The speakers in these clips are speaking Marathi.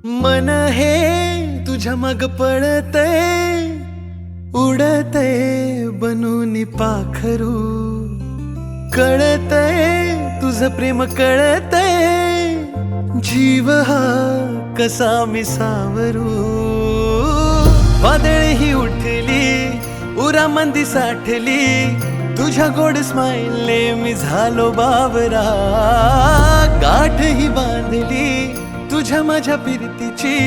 मन हे तुझ्या मग पडते, उडते बनून पाखरू, कळते तुझं प्रेम कळते, जीव हा कसा मी सावरू. वादळ ही उठली उरा मंदी साठली, तुझ्या गोड स्माईलने मी झालो बावरा. गाठ ही बांधली तुझ्या माझ्या प्रीतीची,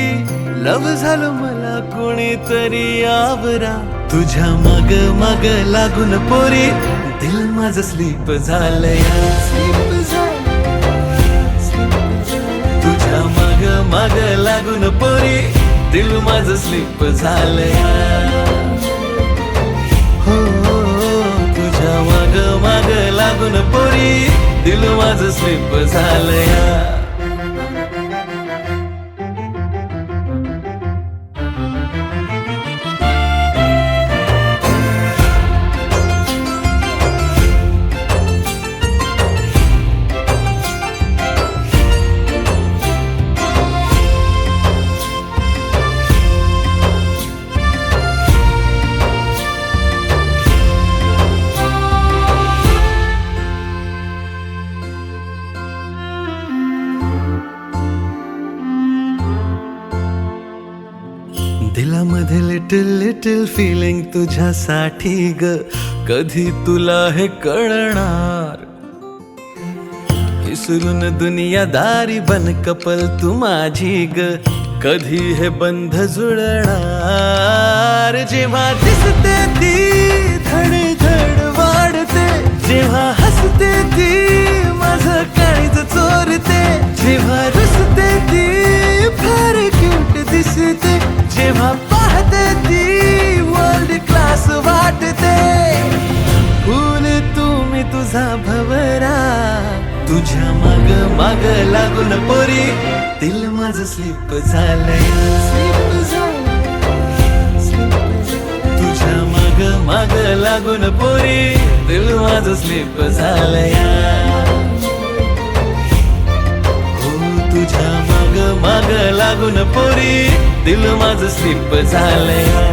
लव झालो मला कोणीतरी आवरा. तुझ्या मग मग लागून पोरी, दिल माझं स्लीप झालया. तुझ्या मग मग लागून पोरी, दिल माझं स्लीप झालया. हो तुझ्या मग मग लागून पोरी, दिल माझं स्लीप झालया. दिलामध्ये लिटिल लिटिल फिलिंग तुझ्यासाठी ग, कधी तुला हे कळणार. विसरून दुनियादारी बन कपल तू माझी ग, कधी हे बंध जुळणार. जेव्हा दिसते ती धडधड वाढते, जेव्हा हसते ती माझं काळीज चोरते, जेव्हा रुसते ती फार क्यूट दिसते, जेव्हा पाहते ती वर्ल्ड क्लास वाटते. फूल तुम्ही तुझा भवरा, तुझ्या माग माग लागून पोरी, दिल माझं स्लीप झालंय. तुझ्या माग माग लागून पोरी, दिल माझं स्लीप झालया. तुझ्या मग मग लागून पोरी, दिल माझं स्लीप झालया.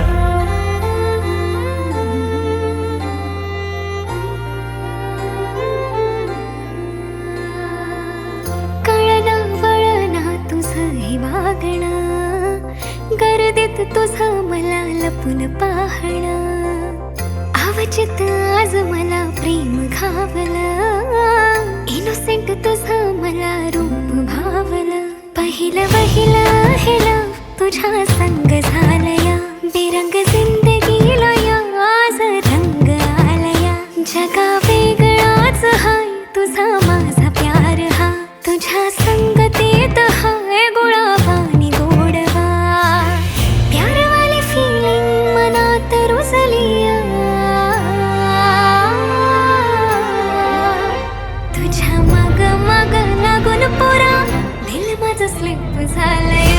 कळना वळना तुझं हे वागणं, गर्दीत तुझं मला लपून पाहणं, अवचित आज मला प्रेम घावलं, इनोसेंट तुझं मला रूप भावलं. पहिलं वहिलं हेला तुझ्या संग झालया, बेरंग जिंदगीला या आज रंग आलया. जगा वेगळाच हाय तुझा माझा प्यार हा, तुझ्या संगतीत हाय गुळावानी गोडवा. प्यारवाली फिलिंग मनात रुजलिया, तुझ्या मग मग लागून पोरा, दिल माझं स्लीप झालंय.